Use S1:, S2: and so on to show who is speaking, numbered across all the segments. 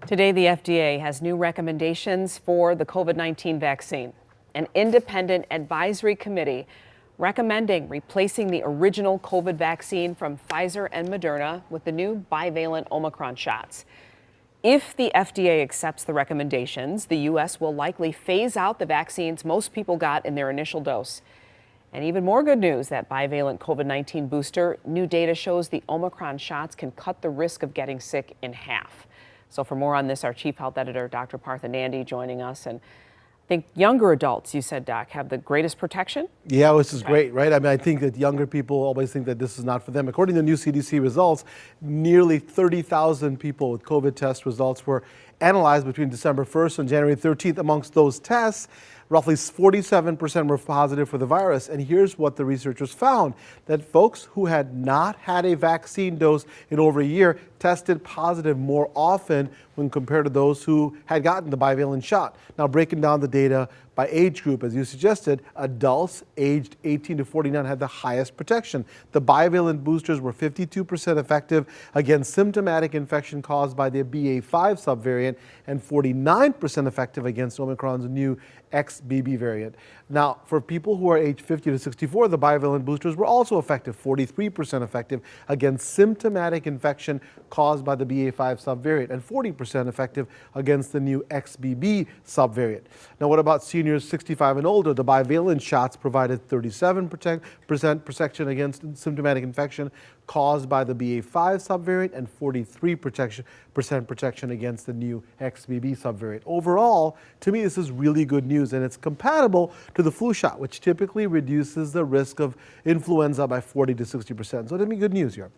S1: Today, the FDA has new recommendations for the COVID-19 vaccine. An independent advisory committee recommending replacing the original COVID vaccine from Pfizer and Moderna with the new bivalent Omicron shots. If the FDA accepts the recommendations, the U.S. will likely phase out the vaccines most people got in their initial dose. And even more good news, that bivalent COVID-19 booster, new data shows the Omicron shots can cut the risk of getting sick in half. So for more on this, our chief health editor, Dr. Partha Nandi, joining us. And I think younger adults, you said, Doc, have the greatest protection?
S2: Yeah, this is great, right? I mean, I think that younger people always think that this is not for them. According to new CDC results, nearly 30,000 people with COVID test results were analyzed between December 1st and January 13th. Amongst those tests, roughly 47% were positive for the virus. And here's what the researchers found, that folks who had not had a vaccine dose in over a year tested positive more often when compared to those who had gotten the bivalent shot. Now, breaking down the data by age group, as you suggested, adults aged 18 to 49 had the highest protection. The bivalent boosters were 52% effective against symptomatic infection caused by the BA.5 subvariant and 49% effective against Omicron's new XBB variant. Now, for people who are aged 50 to 64, the bivalent boosters were also effective, 43% effective against symptomatic infection caused by the BA.5 subvariant and 40% effective against the new XBB subvariant. Now, what about seniors 65 and older? The bivalent shots provided 37% protection against symptomatic infection caused by the BA.5 subvariant and 43% protection against the new XBB subvariant. Overall, to me, this is really good news, and it's compatible to the flu shot, which typically reduces the risk of influenza by 40 to 60%. So to me, good news here.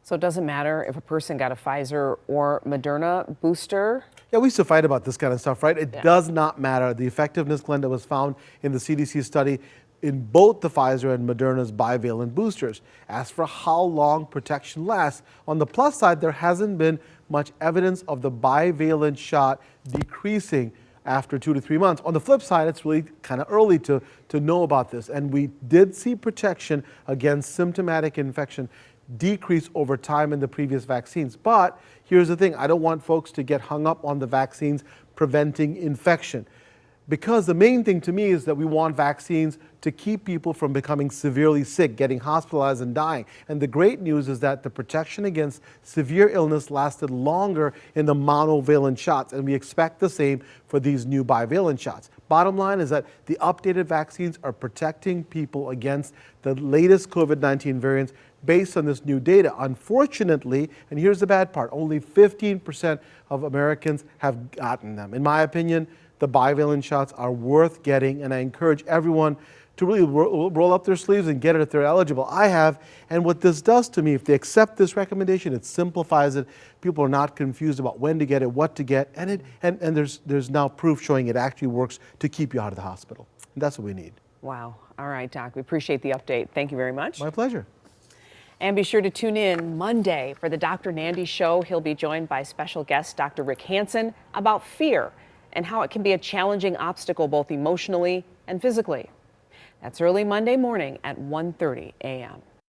S1: So it doesn't matter if a person got a Pfizer or Moderna booster?
S2: Yeah, we used to fight about this kind of stuff, right? It does not matter. The effectiveness, Glenda, was found in the CDC study in both the Pfizer and Moderna's bivalent boosters. As for how long protection lasts, on the plus side, there hasn't been much evidence of the bivalent shot decreasing after 2 to 3 months. On the flip side, it's really kind of early to know about this. And we did see protection against symptomatic infection decrease over time in the previous vaccines. But here's the thing, I don't want folks to get hung up on the vaccines preventing infection, because the main thing to me is that we want vaccines to keep people from becoming severely sick, getting hospitalized and dying. And the great news is that the protection against severe illness lasted longer in the monovalent shots, and we expect the same for these new bivalent shots. Bottom line is that the updated vaccines are protecting people against the latest COVID-19 variants based on this new data. Unfortunately, and here's the bad part, only 15% of Americans have gotten them. In my opinion, the bivalent shots are worth getting, and I encourage everyone to really roll up their sleeves and get it if they're eligible. I have, and what this does to me, if they accept this recommendation, it simplifies it. People are not confused about when to get it, what to get, and there's now proof showing it actually works to keep you out of the hospital. And that's what we need.
S1: Wow. All right, Doc, we appreciate the update. Thank you very much.
S2: My pleasure.
S1: And be sure to tune in Monday for the Dr. Nandi Show. He'll be joined by special guest Dr. Rick Hansen about fear and how it can be a challenging obstacle both emotionally and physically. That's early Monday morning at 1:30 a.m.